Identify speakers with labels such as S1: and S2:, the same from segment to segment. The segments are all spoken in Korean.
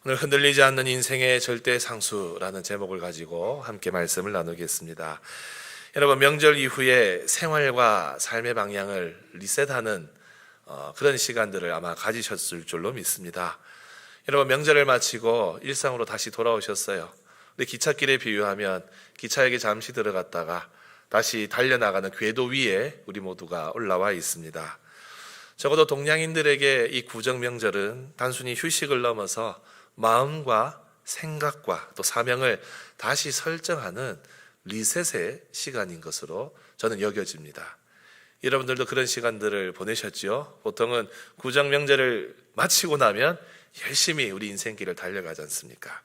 S1: 오늘 흔들리지 않는 인생의 절대 상수라는 제목을 가지고 함께 말씀을 나누겠습니다. 여러분, 명절 이후에 생활과 삶의 방향을 리셋하는 그런 시간들을 아마 가지셨을 줄로 믿습니다. 여러분, 명절을 마치고 일상으로 다시 돌아오셨어요. 근데 기찻길에 비유하면 기차역에 잠시 들어갔다가 다시 달려나가는 궤도 위에 우리 모두가 올라와 있습니다. 적어도 동양인들에게 이 구정 명절은 단순히 휴식을 넘어서 마음과 생각과 또 사명을 다시 설정하는 리셋의 시간인 것으로 저는 여겨집니다. 여러분들도 그런 시간들을 보내셨죠? 보통은 구정 명절을 마치고 나면 열심히 우리 인생길을 달려가지 않습니까?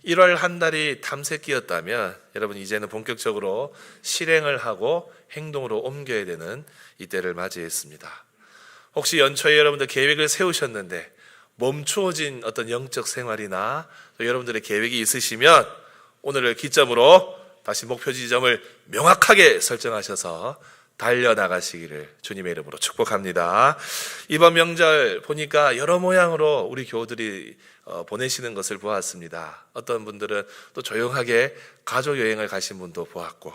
S1: 1월 한 달이 탐색기였다면 여러분, 이제는 본격적으로 실행을 하고 행동으로 옮겨야 되는 이때를 맞이했습니다. 혹시 연초에 여러분들 계획을 세우셨는데 멈추어진 어떤 영적 생활이나 또 여러분들의 계획이 있으시면 오늘을 기점으로 다시 목표 지점을 명확하게 설정하셔서 달려나가시기를 주님의 이름으로 축복합니다. 이번 명절 보니까 여러 모양으로 우리 교우들이 보내시는 것을 보았습니다. 어떤 분들은 또 조용하게 가족 여행을 가신 분도 보았고,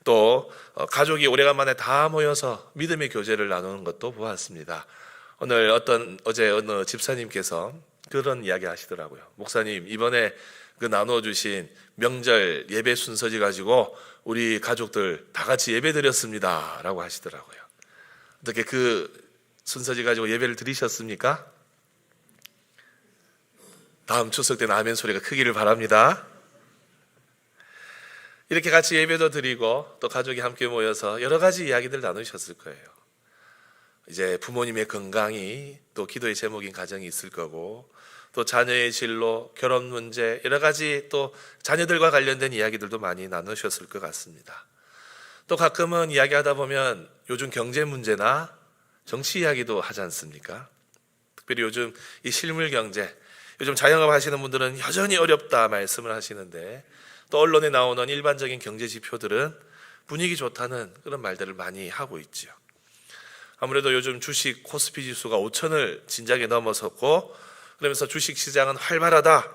S1: 또 가족이 오래간만에 다 모여서 믿음의 교제를 나누는 것도 보았습니다. 어제 어느 집사님께서 그런 이야기 하시더라고요. 목사님, 이번에 그 나눠주신 명절 예배 순서지 가지고 우리 가족들 다 같이 예배 드렸습니다 라고 하시더라고요. 어떻게 그 순서지 가지고 예배를 드리셨습니까? 다음 추석 때는 아멘 소리가 크기를 바랍니다. 이렇게 같이 예배도 드리고 또 가족이 함께 모여서 여러 가지 이야기들 나누셨을 거예요. 이제 부모님의 건강이 또 기도의 제목인 가정이 있을 거고, 또 자녀의 진로, 결혼 문제, 여러 가지 또 자녀들과 관련된 이야기들도 많이 나누셨을 것 같습니다. 또 가끔은 이야기하다 보면 요즘 경제 문제나 정치 이야기도 하지 않습니까? 특별히 요즘 이 실물 경제, 요즘 자영업 하시는 분들은 여전히 어렵다 말씀을 하시는데, 또 언론에 나오는 일반적인 경제 지표들은 분위기 좋다는 그런 말들을 많이 하고 있죠. 아무래도 요즘 주식 코스피 지수가 5천을 진작에 넘어섰고, 그러면서 주식 시장은 활발하다,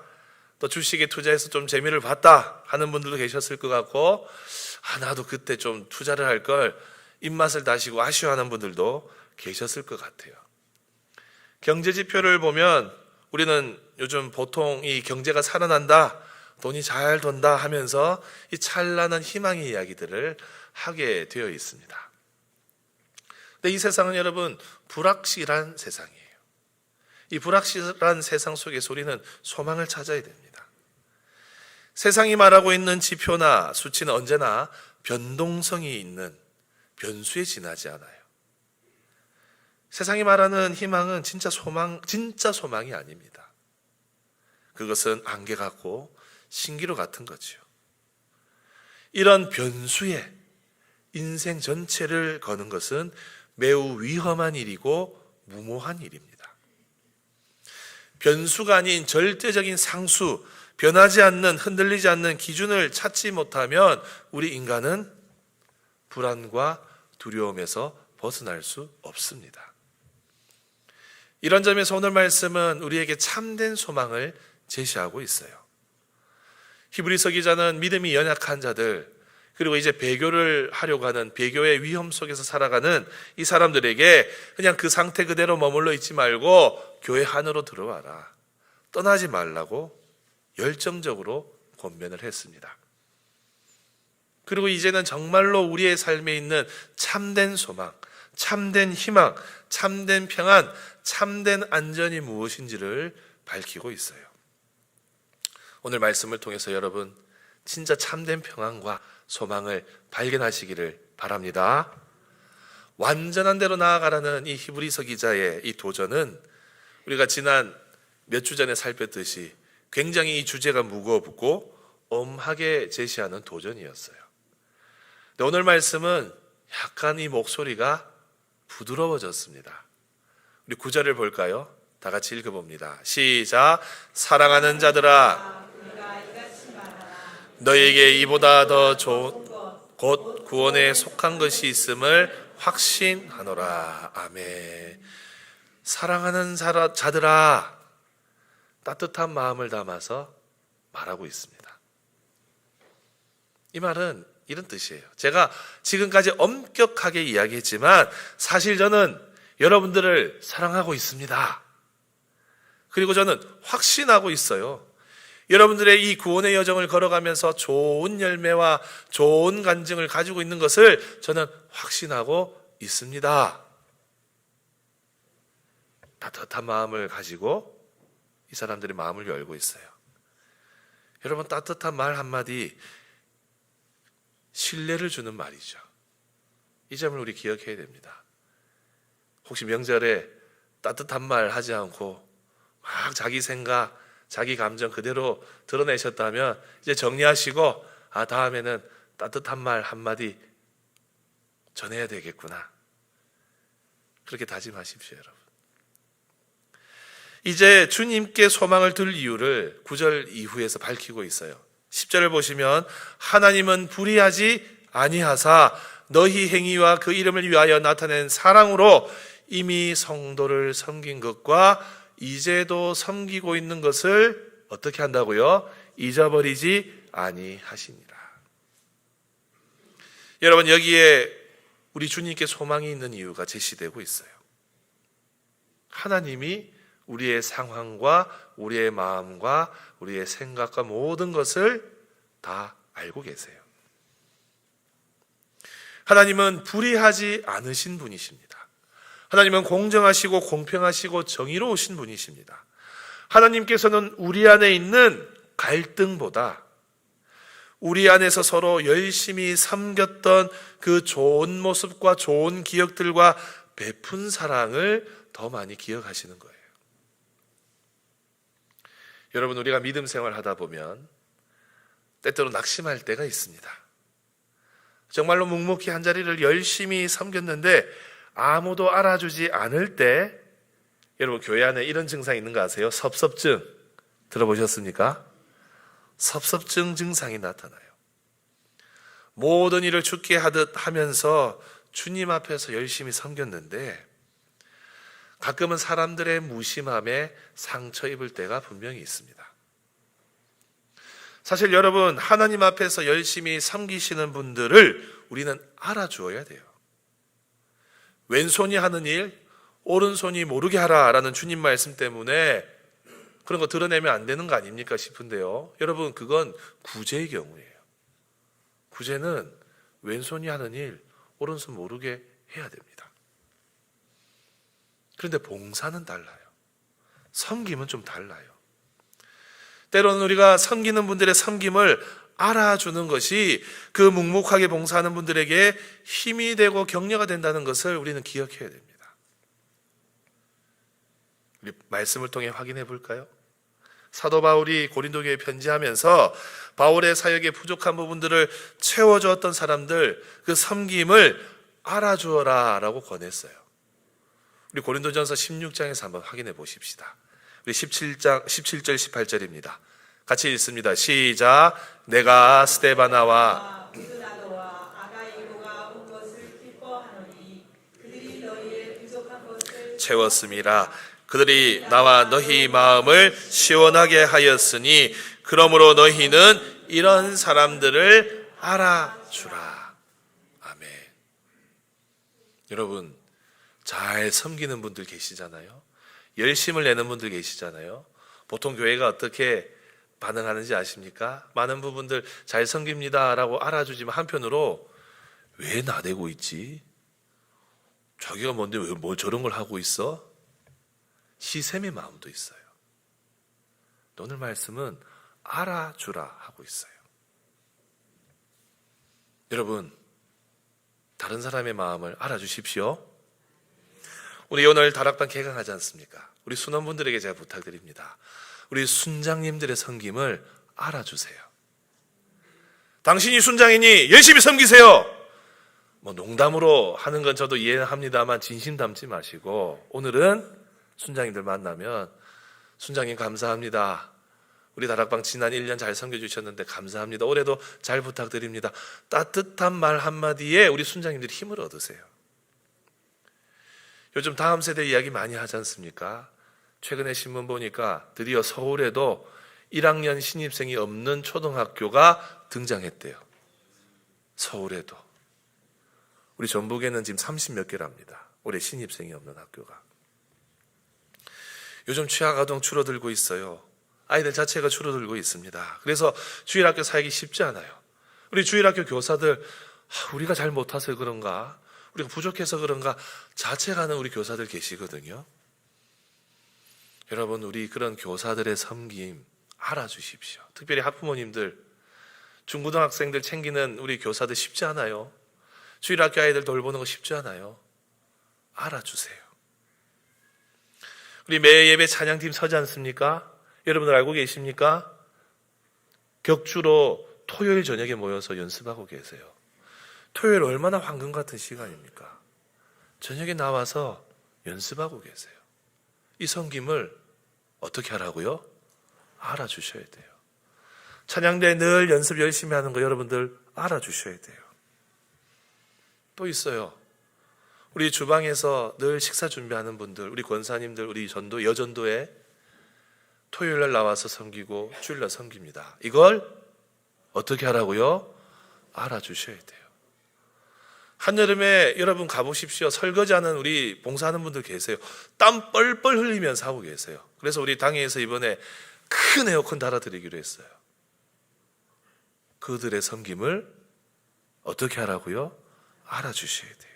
S1: 또 주식에 투자해서 좀 재미를 봤다 하는 분들도 계셨을 것 같고, 나도 그때 좀 투자를 할 걸 입맛을 다시고 아쉬워하는 분들도 계셨을 것 같아요. 경제 지표를 보면 우리는 요즘 보통 이 경제가 살아난다, 돈이 잘 돈다 하면서 이 찬란한 희망의 이야기들을 하게 되어 있습니다. 근데 이 세상은 여러분, 불확실한 세상이에요. 이 불확실한 세상 속에서 우리는 소망을 찾아야 됩니다. 세상이 말하고 있는 지표나 수치는 언제나 변동성이 있는 변수에 지나지 않아요. 세상이 말하는 희망은 진짜 소망이 아닙니다. 그것은 안개 같고 신기루 같은 거죠. 이런 변수에 인생 전체를 거는 것은 매우 위험한 일이고 무모한 일입니다. 변수가 아닌 절대적인 상수, 변하지 않는, 흔들리지 않는 기준을 찾지 못하면 우리 인간은 불안과 두려움에서 벗어날 수 없습니다. 이런 점에서 오늘 말씀은 우리에게 참된 소망을 제시하고 있어요. 히브리서 기자는 믿음이 연약한 자들, 그리고 이제 배교를 하려고 하는 배교의 위험 속에서 살아가는 이 사람들에게 그냥 그 상태 그대로 머물러 있지 말고 교회 안으로 들어와라, 떠나지 말라고 열정적으로 권면을 했습니다. 그리고 이제는 정말로 우리의 삶에 있는 참된 소망, 참된 희망, 참된 평안, 참된 안전이 무엇인지를 밝히고 있어요. 오늘 말씀을 통해서 여러분, 진짜 참된 평안과 소망을 발견하시기를 바랍니다. 완전한 대로 나아가라는 이 히브리서 기자의 이 도전은 우리가 지난 몇 주 전에 살폈듯이 굉장히 이 주제가 무겁고 엄하게 제시하는 도전이었어요. 근데 오늘 말씀은 약간 이 목소리가 부드러워졌습니다. 우리 9절을 볼까요? 다 같이 읽어봅니다. 시작. 사랑하는 자들아, 너에게 이보다 더 좋은 곧 구원에 속한 것이 있음을 확신하노라. 아멘. 사랑하는 자들아, 따뜻한 마음을 담아서 말하고 있습니다. 이 말은 이런 뜻이에요. 제가 지금까지 엄격하게 이야기했지만 사실 저는 여러분들을 사랑하고 있습니다. 그리고 저는 확신하고 있어요. 여러분들의 이 구원의 여정을 걸어가면서 좋은 열매와 좋은 간증을 가지고 있는 것을 저는 확신하고 있습니다. 따뜻한 마음을 가지고 이 사람들의 마음을 열고 있어요. 여러분, 따뜻한 말 한마디 신뢰를 주는 말이죠. 이 점을 우리 기억해야 됩니다. 혹시 명절에 따뜻한 말 하지 않고 막 자기 생각, 자기 감정 그대로 드러내셨다면 이제 정리하시고 다음에는 따뜻한 말 한마디 전해야 되겠구나. 그렇게 다짐하십시오, 여러분. 이제 주님께 소망을 둘 이유를 9절 이후에서 밝히고 있어요. 10절을 보시면 하나님은 불의하지 아니하사 너희 행위와 그 이름을 위하여 나타낸 사랑으로 이미 성도를 섬긴 것과 이제도 섬기고 있는 것을 어떻게 한다고요? 잊어버리지 아니하시니라. 여러분, 여기에 우리 주님께 소망이 있는 이유가 제시되고 있어요. 하나님이 우리의 상황과 우리의 마음과 우리의 생각과 모든 것을 다 알고 계세요. 하나님은 불의하지 않으신 분이십니다. 하나님은 공정하시고 공평하시고 정의로우신 분이십니다. 하나님께서는 우리 안에 있는 갈등보다 우리 안에서 서로 열심히 섬겼던 그 좋은 모습과 좋은 기억들과 베푼 사랑을 더 많이 기억하시는 거예요. 여러분, 우리가 믿음 생활 하다 보면 때때로 낙심할 때가 있습니다. 정말로 묵묵히 한자리를 열심히 섬겼는데 아무도 알아주지 않을 때, 여러분, 교회 안에 이런 증상이 있는 거 아세요? 섭섭증 들어보셨습니까? 섭섭증 증상이 나타나요. 모든 일을 죽게 하듯 하면서 주님 앞에서 열심히 섬겼는데 가끔은 사람들의 무심함에 상처 입을 때가 분명히 있습니다. 사실 여러분, 하나님 앞에서 열심히 섬기시는 분들을 우리는 알아주어야 돼요. 왼손이 하는 일, 오른손이 모르게 하라라는 주님 말씀 때문에 그런 거 드러내면 안 되는 거 아닙니까 싶은데요. 여러분, 그건 구제의 경우예요. 구제는 왼손이 하는 일, 오른손 모르게 해야 됩니다. 그런데 봉사는 달라요. 섬김은 좀 달라요. 때로는 우리가 섬기는 분들의 섬김을 알아주는 것이 그 묵묵하게 봉사하는 분들에게 힘이 되고 격려가 된다는 것을 우리는 기억해야 됩니다. 우리 말씀을 통해 확인해 볼까요? 사도 바울이 고린도 교회에 편지하면서 바울의 사역에 부족한 부분들을 채워주었던 사람들, 그 섬김을 알아주어라 라고 권했어요. 우리 고린도전서 16장에서 한번 확인해 보십시다. 우리 17절 18절입니다. 같이 읽습니다. 시작. 내가 스데바나와
S2: 브르나도와 아가이고가 온 것을 기뻐하노니 그들이 너희의 부족한 것을
S1: 채웠음이라. 그들이 나와 너희 마음을 시원하게 하였으니 그러므로 너희는 이런 사람들을 알아주라. 아멘. 여러분, 잘 섬기는 분들 계시잖아요. 열심을 내는 분들 계시잖아요. 보통 교회가 어떻게 반응하는지 아십니까? 많은 부분들 잘 섬깁니다 라고 알아주지만 한편으로 왜 나대고 있지? 자기가 뭔데 왜 뭐 저런 걸 하고 있어? 시샘의 마음도 있어요. 오늘 말씀은 알아주라 하고 있어요. 여러분, 다른 사람의 마음을 알아주십시오. 우리 오늘 다락방 개강하지 않습니까? 우리 순원분들에게 제가 부탁드립니다. 우리 순장님들의 섬김을 알아주세요. 당신이 순장이니 열심히 섬기세요. 뭐 농담으로 하는 건 저도 이해합니다만 진심 담지 마시고 오늘은 순장님들 만나면 순장님 감사합니다. 우리 다락방 지난 1년 잘 섬겨주셨는데 감사합니다. 올해도 잘 부탁드립니다. 따뜻한 말 한마디에 우리 순장님들이 힘을 얻으세요. 요즘 다음 세대 이야기 많이 하지 않습니까? 최근에 신문 보니까 드디어 서울에도 1학년 신입생이 없는 초등학교가 등장했대요. 서울에도. 우리 전북에는 지금 30몇 개랍니다. 올해 신입생이 없는 학교가. 요즘 취학아동 줄어들고 있어요. 아이들 자체가 줄어들고 있습니다. 그래서 주일학교 살기 쉽지 않아요. 우리 주일학교 교사들, 우리가 잘 못해서 그런가, 우리가 부족해서 그런가 자책하는 우리 교사들 계시거든요. 여러분, 우리 그런 교사들의 섬김 알아주십시오. 특별히 학부모님들, 중고등학생들 챙기는 우리 교사들 쉽지 않아요. 주일학교 아이들 돌보는 거 쉽지 않아요. 알아주세요. 우리 매 예배 찬양팀 서지 않습니까? 여러분들 알고 계십니까? 격주로 토요일 저녁에 모여서 연습하고 계세요. 토요일 얼마나 황금 같은 시간입니까? 저녁에 나와서 연습하고 계세요. 이 섬김을 어떻게 하라고요? 알아주셔야 돼요. 찬양대 늘 연습 열심히 하는 거 여러분들 알아주셔야 돼요. 또 있어요. 우리 주방에서 늘 식사 준비하는 분들, 우리 권사님들, 우리 전도, 여전도에 토요일날 나와서 섬기고 주일날 섬깁니다. 이걸 어떻게 하라고요? 알아주셔야 돼요. 한여름에 여러분 가보십시오. 설거지하는 우리 봉사하는 분들 계세요. 땀 뻘뻘 흘리면서 하고 계세요. 그래서 우리 당회에서 이번에 큰 에어컨 달아드리기로 했어요. 그들의 섬김을 어떻게 하라고요? 알아주셔야 돼요.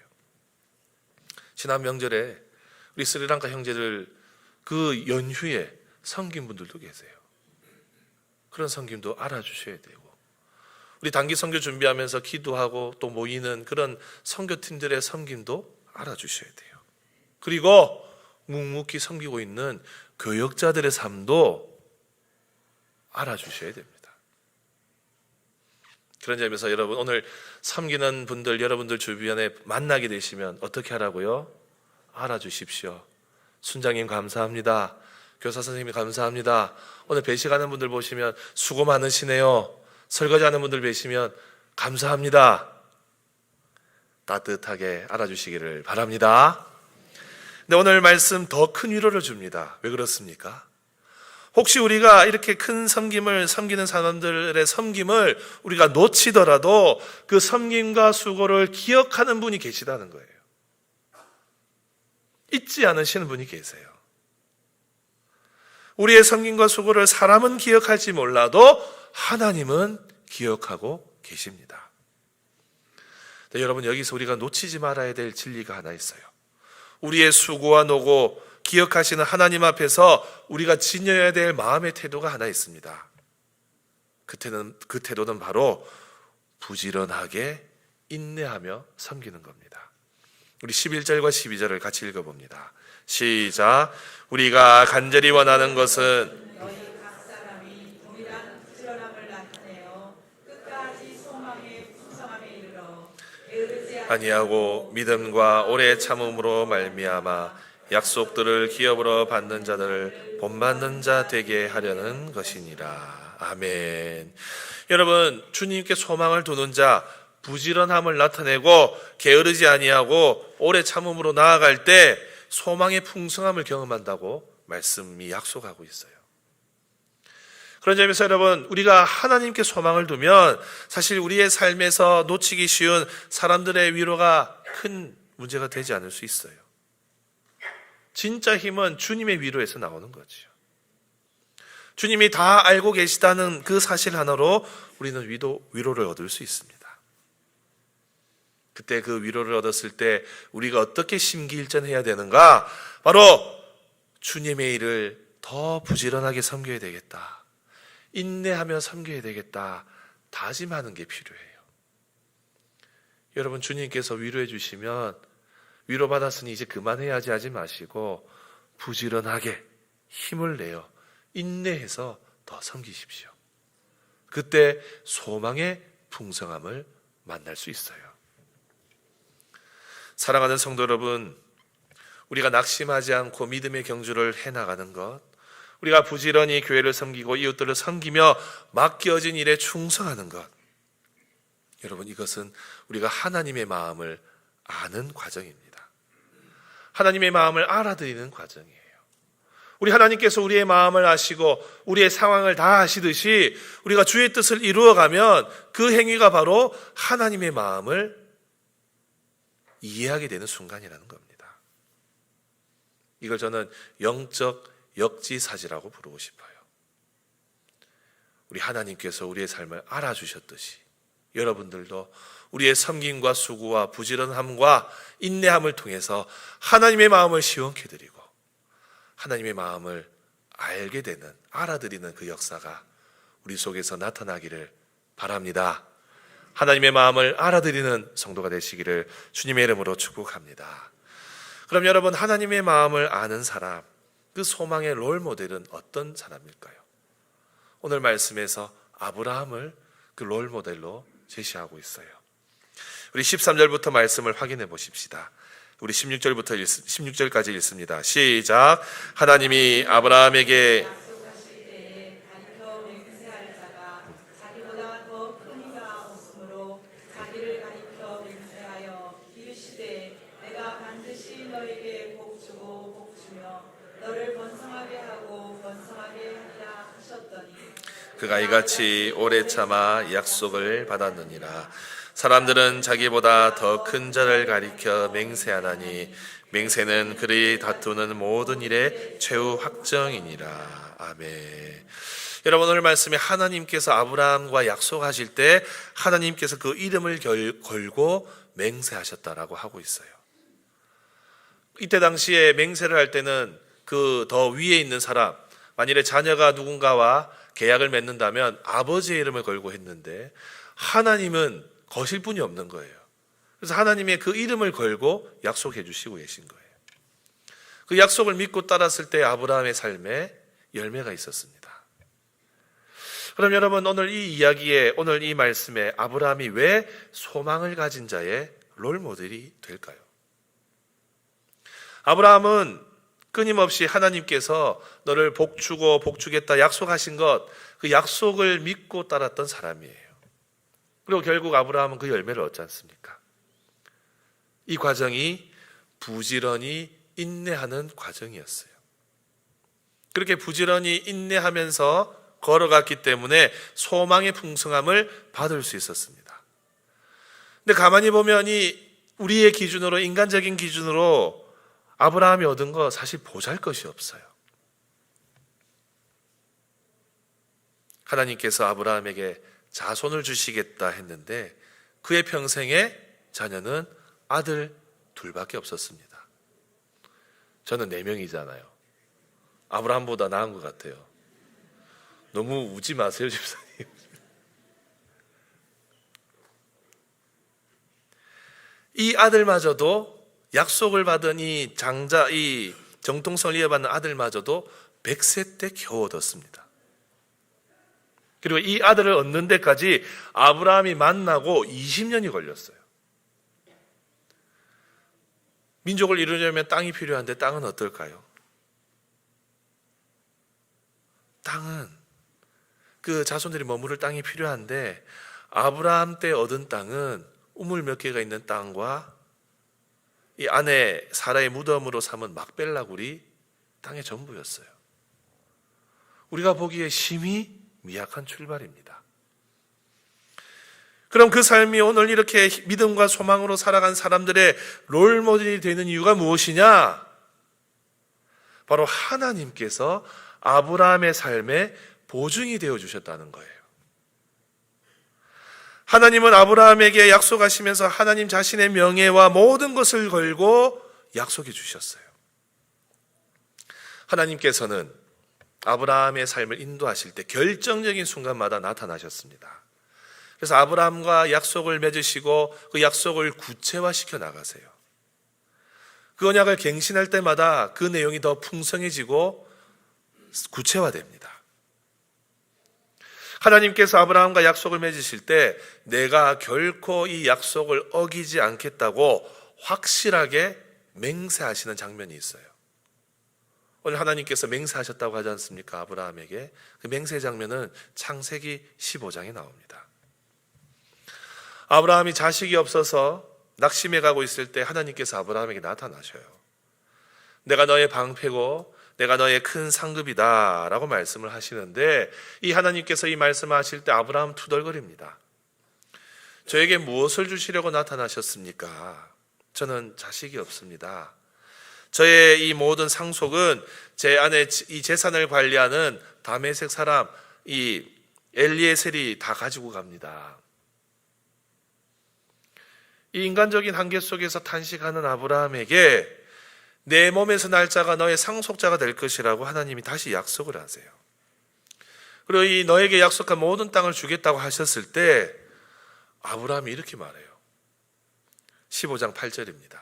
S1: 지난 명절에 우리 스리랑카 형제들 그 연휴에 섬긴 분들도 계세요. 그런 섬김도 알아주셔야 되고, 우리 단기 선교 준비하면서 기도하고 또 모이는 그런 선교팀들의 섬김도 알아주셔야 돼요. 그리고 묵묵히 섬기고 있는 교역자들의 삶도 알아주셔야 됩니다. 그런 점에서 여러분, 오늘 섬기는 분들 여러분들 주변에 만나게 되시면 어떻게 하라고요? 알아주십시오. 순장님 감사합니다. 교사 선생님이 감사합니다. 오늘 배식하는 분들 보시면 수고 많으시네요. 설거지하는 분들 뵈시면 감사합니다. 따뜻하게 알아주시기를 바랍니다. 근데 오늘 말씀 더 큰 위로를 줍니다. 왜 그렇습니까? 혹시 우리가 이렇게 큰 섬김을 섬기는 사람들의 섬김을 우리가 놓치더라도 그 섬김과 수고를 기억하는 분이 계시다는 거예요. 잊지 않으시는 분이 계세요. 우리의 섬김과 수고를 사람은 기억할지 몰라도 하나님은 기억하고 계십니다. 네, 여러분, 여기서 우리가 놓치지 말아야 될 진리가 하나 있어요. 우리의 수고와 노고 기억하시는 하나님 앞에서 우리가 지녀야 될 마음의 태도가 하나 있습니다. 그 태도는 바로 부지런하게 인내하며 섬기는 겁니다. 우리 11절과 12절을 같이 읽어봅니다. 시작. 우리가 간절히 원하는 것은
S2: 너희 각 사람이 동일한 부지런함을 나타내어 끝까지 소망의 풍성함에 이르러 게으르지
S1: 아니하고 믿음과 오래 참음으로 말미암아 약속들을 기업으로 받는 자들을 본받는 자 되게 하려는 것이니라. 아멘. 여러분, 주님께 소망을 두는 자, 부지런함을 나타내고 게으르지 아니하고 오래 참음으로 나아갈 때 소망의 풍성함을 경험한다고 말씀이 약속하고 있어요. 그런 점에서 여러분, 우리가 하나님께 소망을 두면 사실 우리의 삶에서 놓치기 쉬운 사람들의 위로가 큰 문제가 되지 않을 수 있어요. 진짜 힘은 주님의 위로에서 나오는 거죠. 주님이 다 알고 계시다는 그 사실 하나로 우리는 위로를 얻을 수 있습니다. 그때 그 위로를 얻었을 때 우리가 어떻게 심기일전해야 되는가? 바로 주님의 일을 더 부지런하게 섬겨야 되겠다. 인내하며 섬겨야 되겠다. 다짐하는 게 필요해요. 여러분, 주님께서 위로해 주시면 위로받았으니 이제 그만해야지 하지 마시고 부지런하게 힘을 내어 인내해서 더 섬기십시오. 그때 소망의 풍성함을 만날 수 있어요. 사랑하는 성도 여러분, 우리가 낙심하지 않고 믿음의 경주를 해나가는 것, 우리가 부지런히 교회를 섬기고 이웃들을 섬기며 맡겨진 일에 충성하는 것, 여러분, 이것은 우리가 하나님의 마음을 아는 과정입니다. 하나님의 마음을 알아들이는 과정이에요. 우리 하나님께서 우리의 마음을 아시고 우리의 상황을 다 아시듯이 우리가 주의 뜻을 이루어가면 그 행위가 바로 하나님의 마음을 이해하게 되는 순간이라는 겁니다. 이걸 저는 영적 역지사지라고 부르고 싶어요. 우리 하나님께서 우리의 삶을 알아주셨듯이 여러분들도 우리의 섬김과 수고와 부지런함과 인내함을 통해서 하나님의 마음을 시원케 드리고 하나님의 마음을 알게 되는, 알아들이는 그 역사가 우리 속에서 나타나기를 바랍니다. 하나님의 마음을 알아들이는 성도가 되시기를 주님의 이름으로 축복합니다. 그럼 여러분, 하나님의 마음을 아는 사람, 그 소망의 롤모델은 어떤 사람일까요? 오늘 말씀에서 아브라함을 그 롤모델로 제시하고 있어요. 우리 13절부터 말씀을 확인해 보십시다. 우리 16절까지 읽습니다. 시작. 하나님이 아브라함에게
S2: 약속하실 때에 가리켜 맹세할 자가 자기보다 더 큰 이가 없으므로 자기를 가리켜 맹세하여 이르시되 내가 반드시 너에게 복 주고 복 주며 너를 번성하게 하고 번성하게 하리라 하셨더니
S1: 그가 이같이 오래 참아 약속을 받았느니라. 사람들은 자기보다 더 큰 자를 가리켜 맹세하나니 맹세는 그들이 다투는 모든 일의 최후 확정이니라. 아멘. 여러분, 오늘 말씀에 하나님께서 아브라함과 약속하실 때 하나님께서 그 이름을 걸고 맹세하셨다라고 하고 있어요. 이때 당시에 맹세를 할 때는 그 더 위에 있는 사람, 만일에 자녀가 누군가와 계약을 맺는다면 아버지의 이름을 걸고 했는데 하나님은 거실 분이 없는 거예요. 그래서 하나님의 그 이름을 걸고 약속해 주시고 계신 거예요. 그 약속을 믿고 따랐을 때 아브라함의 삶에 열매가 있었습니다. 그럼 여러분, 오늘 이 이야기에, 오늘 이 말씀에 아브라함이 왜 소망을 가진 자의 롤모델이 될까요? 아브라함은 끊임없이 하나님께서 너를 복주고 복주겠다 약속하신 것, 그 약속을 믿고 따랐던 사람이에요. 그리고 결국 아브라함은 그 열매를 얻지 않습니까? 이 과정이 부지런히 인내하는 과정이었어요. 그렇게 부지런히 인내하면서 걸어갔기 때문에 소망의 풍성함을 받을 수 있었습니다. 근데 가만히 보면 우리의 기준으로, 인간적인 기준으로 아브라함이 얻은 거 사실 보잘것이 없어요. 하나님께서 아브라함에게 자손을 주시겠다 했는데 그의 평생에 자녀는 아들 둘밖에 없었습니다. 저는 4명이잖아요. 아브라함보다 나은 것 같아요. 너무 우지 마세요, 집사님. 이 아들마저도 약속을 받은 이 장자, 이 정통성을 이어받는 아들마저도 100세 때 겨우 얻었습니다. 그리고 이 아들을 얻는 데까지 아브라함이 만나고 20년이 걸렸어요. 민족을 이루려면 땅이 필요한데 땅은 어떨까요? 땅은 그 자손들이 머무를 땅이 필요한데 아브라함 때 얻은 땅은 우물 몇 개가 있는 땅과 이 아내 사라의 무덤으로 삼은 막벨라 굴이 땅의 전부였어요. 우리가 보기에 심히 미약한 출발입니다. 그럼 그 삶이 오늘 이렇게 믿음과 소망으로 살아간 사람들의 롤모델이 되는 이유가 무엇이냐? 바로 하나님께서 아브라함의 삶에 보증이 되어 주셨다는 거예요. 하나님은 아브라함에게 약속하시면서 하나님 자신의 명예와 모든 것을 걸고 약속해 주셨어요. 하나님께서는 아브라함의 삶을 인도하실 때 결정적인 순간마다 나타나셨습니다. 그래서 아브라함과 약속을 맺으시고 그 약속을 구체화시켜 나가세요. 그 언약을 갱신할 때마다 그 내용이 더 풍성해지고 구체화됩니다. 하나님께서 아브라함과 약속을 맺으실 때 내가 결코 이 약속을 어기지 않겠다고 확실하게 맹세하시는 장면이 있어요. 오늘 하나님께서 맹세하셨다고 하지 않습니까? 아브라함에게. 그 맹세 장면은 창세기 15장에 나옵니다. 아브라함이 자식이 없어서 낙심해 가고 있을 때 하나님께서 아브라함에게 나타나셔요. 내가 너의 방패고 내가 너의 큰 상급이다 라고 말씀을 하시는데, 이 하나님께서 이 말씀을 하실 때 아브라함 투덜거립니다. 저에게 무엇을 주시려고 나타나셨습니까? 저는 자식이 없습니다. 저의 이 모든 상속은 제 안에 이 재산을 관리하는 다메섹 사람 이 엘리에셀이 다 가지고 갑니다. 이 인간적인 한계 속에서 탄식하는 아브라함에게 내 몸에서 날 자가 너의 상속자가 될 것이라고 하나님이 다시 약속을 하세요. 그리고 이 너에게 약속한 모든 땅을 주겠다고 하셨을 때 아브라함이 이렇게 말해요. 15장 8절입니다.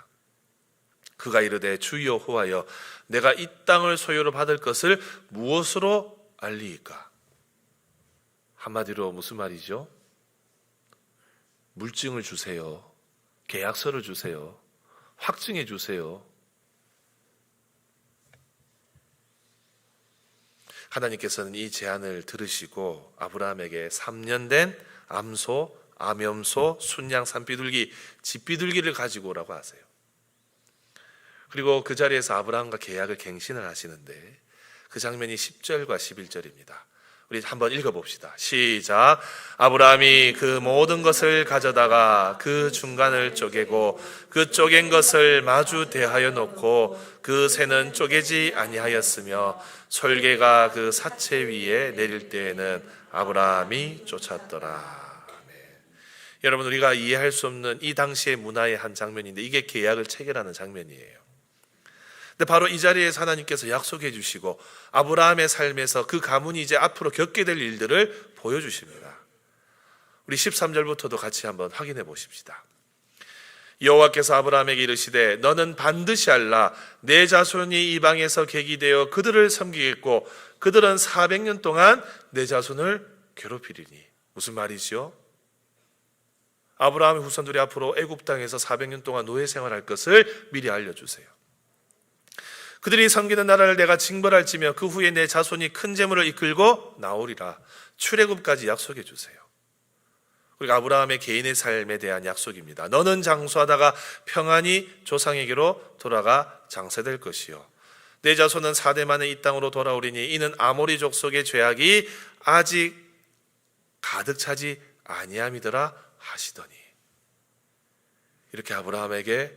S1: 그가 이르되 주 여호와여, 내가 이 땅을 소유로 받을 것을 무엇으로 알리이까? 한마디로 무슨 말이죠? 물증을 주세요. 계약서를 주세요. 확증해 주세요. 하나님께서는 이 제안을 들으시고 아브라함에게 3년 된 암소, 암염소, 순양, 산비둘기, 집비둘기를 가지고 오라고 하세요. 그리고 그 자리에서 아브라함과 계약을 갱신을 하시는데 그 장면이 10절과 11절입니다. 우리 한번 읽어봅시다. 시작. 아브라함이 그 모든 것을 가져다가 그 중간을 쪼개고 그 쪼갠 것을 마주 대하여 놓고 그 새는 쪼개지 아니하였으며 솔개가 그 사체 위에 내릴 때에는 아브라함이 쫓았더라. 네. 여러분, 우리가 이해할 수 없는 이 당시의 문화의 한 장면인데 이게 계약을 체결하는 장면이에요. 근데 바로 이 자리에서 하나님께서 약속해 주시고 아브라함의 삶에서 그 가문이 이제 앞으로 겪게 될 일들을 보여주십니다. 우리 13절부터도 같이 한번 확인해 보십시다. 여호와께서 아브라함에게 이르시되 너는 반드시 알라. 내 자손이 이방에서 객이 되어 그들을 섬기겠고 그들은 400년 동안 내 자손을 괴롭히리니. 무슨 말이죠? 아브라함의 후손들이 앞으로 애굽 땅에서 400년 동안 노예 생활할 것을 미리 알려주세요. 그들이 섬기는 나라를 내가 징벌할지며 그 후에 내 자손이 큰 재물을 이끌고 나오리라. 출애굽까지 약속해 주세요. 그리고 아브라함의 개인의 삶에 대한 약속입니다. 너는 장수하다가 평안히 조상에게로 돌아가 장세될 것이요 내 자손은 4대 만에 이 땅으로 돌아오리니 이는 아모리 족속의 죄악이 아직 가득 차지 아니함이더라 하시더니. 이렇게 아브라함에게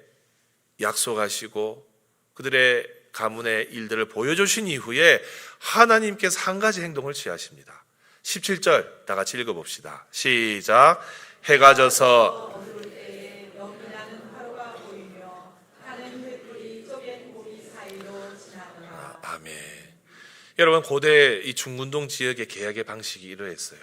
S1: 약속하시고 그들의 가문의 일들을 보여주신 이후에 하나님께서 한 가지 행동을 취하십니다. 17절 다 같이 읽어봅시다. 시작. 해가 져서
S2: 어두울 때에 영이 나는 하루가 보이며 하는 횃불이 쪼갠 고리 사이로 지나더라.
S1: 아멘. 여러분, 고대 이 중군동 지역의 계약의 방식이 이러했어요.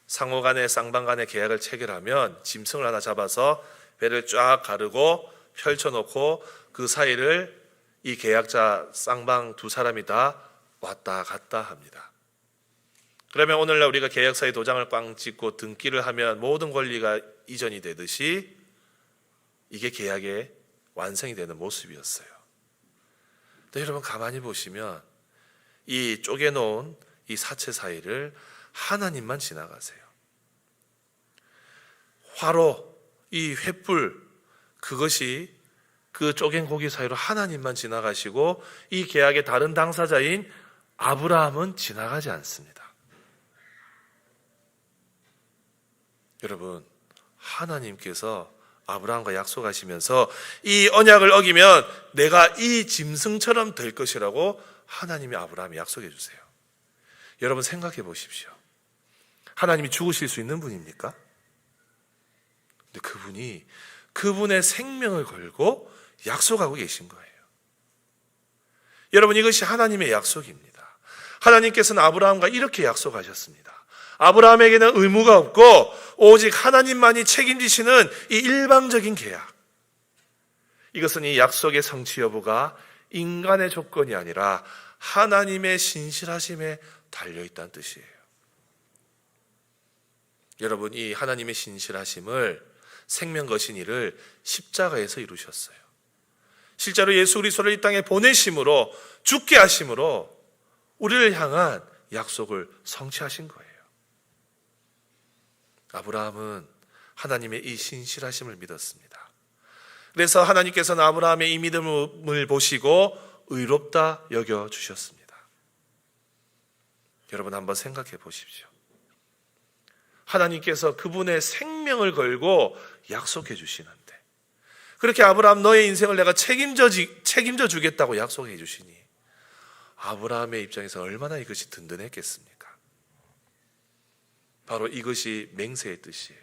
S1: 상호 간에 쌍방 간에 계약을 체결하면 짐승을 하나 잡아서 배를 쫙 가르고 펼쳐놓고 그 사이를 이 계약자 쌍방 두 사람이 다 왔다 갔다 합니다. 그러면 오늘날 우리가 계약서에 도장을 꽝 찍고 등기를 하면 모든 권리가 이전이 되듯이 이게 계약의 완성이 되는 모습이었어요. 근데 여러분 가만히 보시면 이 쪼개놓은 이 사체 사이를 하나님만 지나가세요. 화로, 이 횃불, 그것이 그 쪼갠 고기 사이로 하나님만 지나가시고 이 계약의 다른 당사자인 아브라함은 지나가지 않습니다. 여러분, 하나님께서 아브라함과 약속하시면서 이 언약을 어기면 내가 이 짐승처럼 될 것이라고 하나님이 아브라함에 약속해 주세요. 여러분 생각해 보십시오. 하나님이 죽으실 수 있는 분입니까? 근데 그분이 그분의 생명을 걸고 약속하고 계신 거예요. 여러분, 이것이 하나님의 약속입니다. 하나님께서는 아브라함과 이렇게 약속하셨습니다. 아브라함에게는 의무가 없고 오직 하나님만이 책임지시는 이 일방적인 계약. 이것은 이 약속의 성취 여부가 인간의 조건이 아니라 하나님의 신실하심에 달려있다는 뜻이에요. 여러분, 이 하나님의 신실하심을 생명 거신 이를 십자가에서 이루셨어요. 실제로 예수 그리스도를 이 땅에 보내심으로, 죽게 하심으로 우리를 향한 약속을 성취하신 거예요. 아브라함은 하나님의 이 신실하심을 믿었습니다. 그래서 하나님께서는 아브라함의 이 믿음을 보시고 의롭다 여겨주셨습니다. 여러분 한번 생각해 보십시오. 하나님께서 그분의 생명을 걸고 약속해 주시는데, 그렇게 아브라함 너의 인생을 내가 책임져 주겠다고 약속해 주시니 아브라함의 입장에서 얼마나 이것이 든든했겠습니까? 바로 이것이 맹세의 뜻이에요.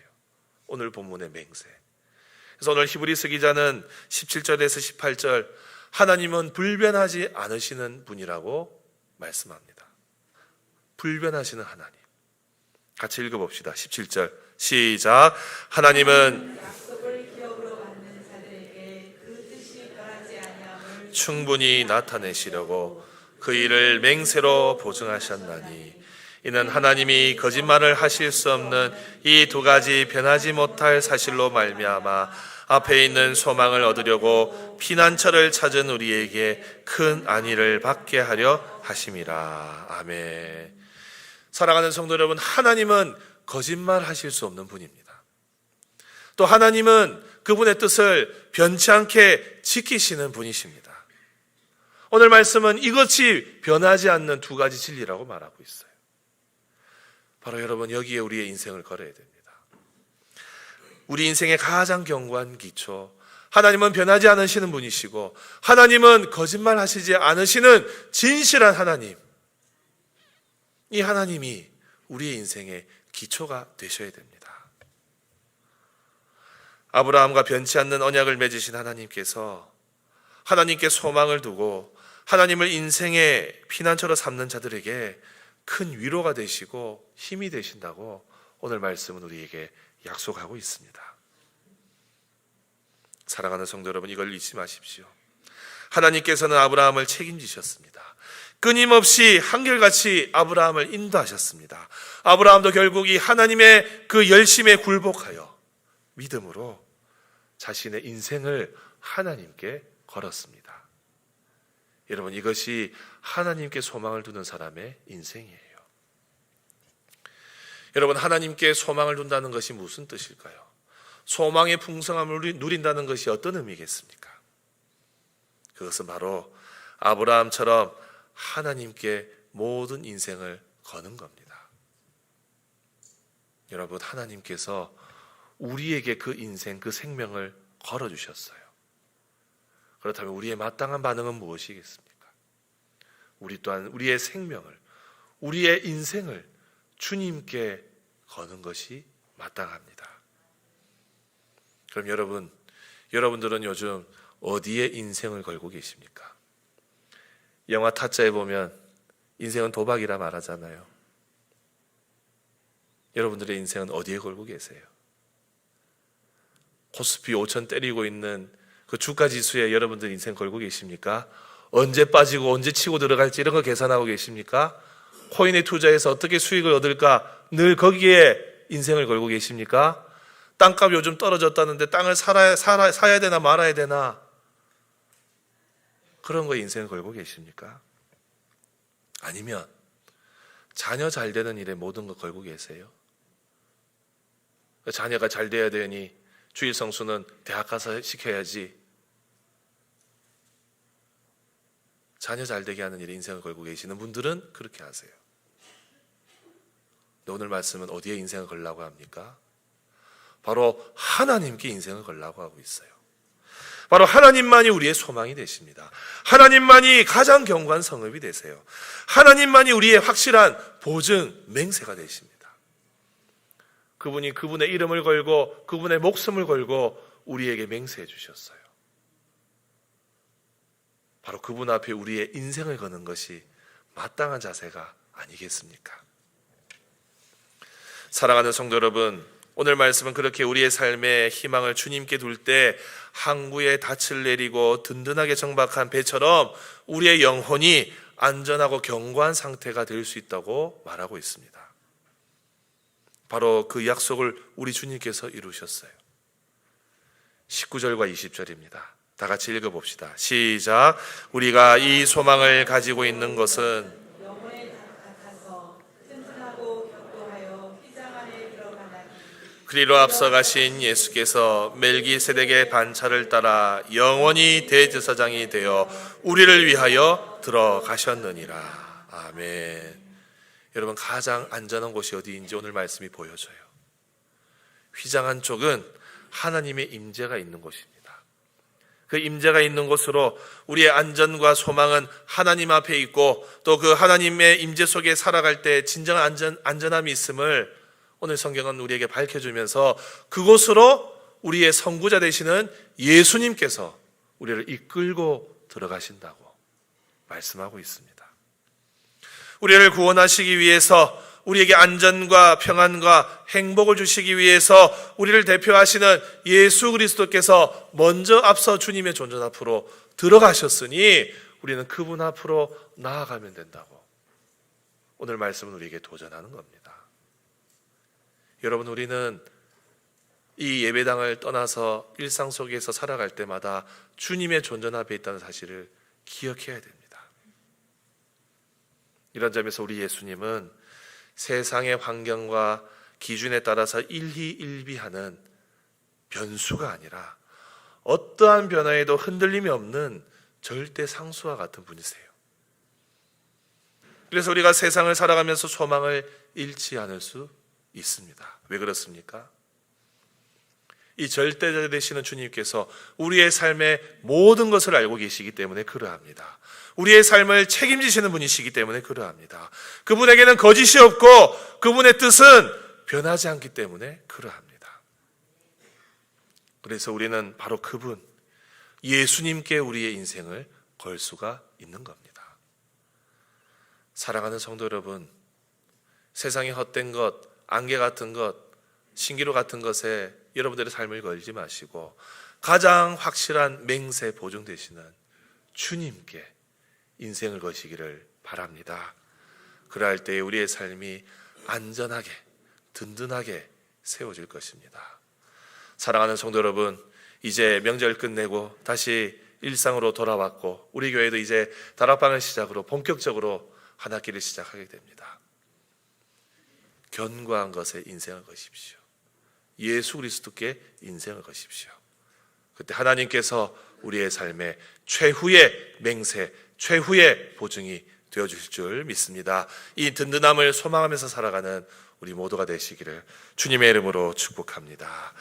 S1: 오늘 본문의 맹세. 그래서 오늘 히브리서 기자는 17절에서 18절 하나님은 불변하지 않으시는 분이라고 말씀합니다. 불변하시는 하나님. 같이 읽어봅시다. 17절 시작. 하나님은
S2: 약속을 기업으로 받는 자들에게 그 뜻이 변하지 아니함을
S1: 충분히 나타내시려고 그 일을 맹세로 보증하셨나니 이는 하나님이 거짓말을 하실 수 없는 이 두 가지 변하지 못할 사실로 말미암아 앞에 있는 소망을 얻으려고 피난처를 찾은 우리에게 큰 안위를 받게 하려 하심이라. 아멘. 사랑하는 성도 여러분, 하나님은 거짓말 하실 수 없는 분입니다. 또 하나님은 그분의 뜻을 변치 않게 지키시는 분이십니다. 오늘 말씀은 이것이 변하지 않는 두 가지 진리라고 말하고 있어요. 바로 여러분, 여기에 우리의 인생을 걸어야 됩니다. 우리 인생의 가장 견고한 기초, 하나님은 변하지 않으시는 분이시고 하나님은 거짓말 하시지 않으시는 진실한 하나님, 이 하나님이 우리의 인생의 기초가 되셔야 됩니다. 아브라함과 변치 않는 언약을 맺으신 하나님께서 하나님께 소망을 두고 하나님을 인생의 피난처로 삼는 자들에게 큰 위로가 되시고 힘이 되신다고 오늘 말씀은 우리에게 약속하고 있습니다. 사랑하는 성도 여러분, 이걸 잊지 마십시오. 하나님께서는 아브라함을 책임지셨습니다. 끊임없이 한결같이 아브라함을 인도하셨습니다. 아브라함도 결국 이 하나님의 그 열심에 굴복하여 믿음으로 자신의 인생을 하나님께 걸었습니다. 여러분, 이것이 하나님께 소망을 두는 사람의 인생이에요. 여러분, 하나님께 소망을 둔다는 것이 무슨 뜻일까요? 소망의 풍성함을 누린다는 것이 어떤 의미겠습니까? 그것은 바로 아브라함처럼 하나님께 모든 인생을 거는 겁니다. 여러분, 하나님께서 우리에게 그 인생, 그 생명을 걸어주셨어요. 그렇다면 우리의 마땅한 반응은 무엇이겠습니까? 우리 또한 우리의 생명을, 우리의 인생을 주님께 거는 것이 마땅합니다. 그럼 여러분들은 요즘 어디에 인생을 걸고 계십니까? 영화 타짜에 보면 인생은 도박이라 말하잖아요. 여러분들의 인생은 어디에 걸고 계세요? 코스피 5천 때리고 있는 그 주가지수에 여러분들 인생 걸고 계십니까? 언제 빠지고 언제 치고 들어갈지 이런 거 계산하고 계십니까? 코인에 투자해서 어떻게 수익을 얻을까? 늘 거기에 인생을 걸고 계십니까? 땅값 요즘 떨어졌다는데 땅을 사야 되나 말아야 되나? 그런 거에 인생을 걸고 계십니까? 아니면 자녀 잘 되는 일에 모든 거 걸고 계세요? 자녀가 잘 돼야 되니 주일 성수는 대학 가서 시켜야지. 자녀 잘 되게 하는 일에 인생을 걸고 계시는 분들은 그렇게 하세요. 근데 오늘 말씀은 어디에 인생을 걸라고 합니까? 바로 하나님께 인생을 걸라고 하고 있어요. 바로 하나님만이 우리의 소망이 되십니다. 하나님만이 가장 견고한 성읍이 되세요. 하나님만이 우리의 확실한 보증, 맹세가 되십니다. 그분이 그분의 이름을 걸고 그분의 목숨을 걸고 우리에게 맹세해 주셨어요. 바로 그분 앞에 우리의 인생을 거는 것이 마땅한 자세가 아니겠습니까? 사랑하는 성도 여러분, 오늘 말씀은 그렇게 우리의 삶의 희망을 주님께 둘 때 항구에 닻을 내리고 든든하게 정박한 배처럼 우리의 영혼이 안전하고 견고한 상태가 될 수 있다고 말하고 있습니다. 바로 그 약속을 우리 주님께서 이루셨어요. 19절과 20절입니다. 다 같이 읽어봅시다. 시작. 우리가 이 소망을 가지고 있는 것은
S2: 영혼의 같아서 튼튼하고 격도하여 휘장 안에 들어가나니
S1: 그리로 앞서가신 예수께서 멜기세덱의 반차를 따라 영원히 대제사장이 되어 우리를 위하여 들어가셨느니라. 아멘. 여러분, 가장 안전한 곳이 어디인지 오늘 말씀이 보여줘요. 휘장 한쪽은 하나님의 임재가 있는 곳입니다. 그 임재가 있는 곳으로 우리의 안전과 소망은 하나님 앞에 있고, 또 그 하나님의 임재 속에 살아갈 때 진정한 안전함이 있음을 오늘 성경은 우리에게 밝혀주면서 그곳으로 우리의 선구자 되시는 예수님께서 우리를 이끌고 들어가신다고 말씀하고 있습니다. 우리를 구원하시기 위해서, 우리에게 안전과 평안과 행복을 주시기 위해서 우리를 대표하시는 예수 그리스도께서 먼저 앞서 주님의 존전 앞으로 들어가셨으니 우리는 그분 앞으로 나아가면 된다고 오늘 말씀은 우리에게 도전하는 겁니다. 여러분, 우리는 이 예배당을 떠나서 일상 속에서 살아갈 때마다 주님의 존전 앞에 있다는 사실을 기억해야 됩니다. 이런 점에서 우리 예수님은 세상의 환경과 기준에 따라서 일희일비하는 변수가 아니라 어떠한 변화에도 흔들림이 없는 절대 상수와 같은 분이세요. 그래서 우리가 세상을 살아가면서 소망을 잃지 않을 수 있습니다. 왜 그렇습니까? 이 절대자 되시는 주님께서 우리의 삶의 모든 것을 알고 계시기 때문에 그러합니다. 우리의 삶을 책임지시는 분이시기 때문에 그러합니다. 그분에게는 거짓이 없고 그분의 뜻은 변하지 않기 때문에 그러합니다. 그래서 우리는 바로 그분, 예수님께 우리의 인생을 걸 수가 있는 겁니다. 사랑하는 성도 여러분, 세상의 헛된 것, 안개 같은 것, 신기루 같은 것에 여러분들의 삶을 걸지 마시고 가장 확실한 맹세 보증 되시는 주님께 인생을 거시기를 바랍니다. 그럴 때 우리의 삶이 안전하게, 든든하게 세워질 것입니다. 사랑하는 성도 여러분, 이제 명절 끝내고 다시 일상으로 돌아왔고 우리 교회도 이제 다락방을 시작으로 본격적으로 한 학기를 시작하게 됩니다. 견고한 것에 인생을 거십시오. 예수 그리스도께 인생을 거십시오. 그때 하나님께서 우리의 삶에 최후의 맹세, 최후의 보증이 되어주실 줄 믿습니다. 이 든든함을 소망하면서 살아가는 우리 모두가 되시기를 주님의 이름으로 축복합니다.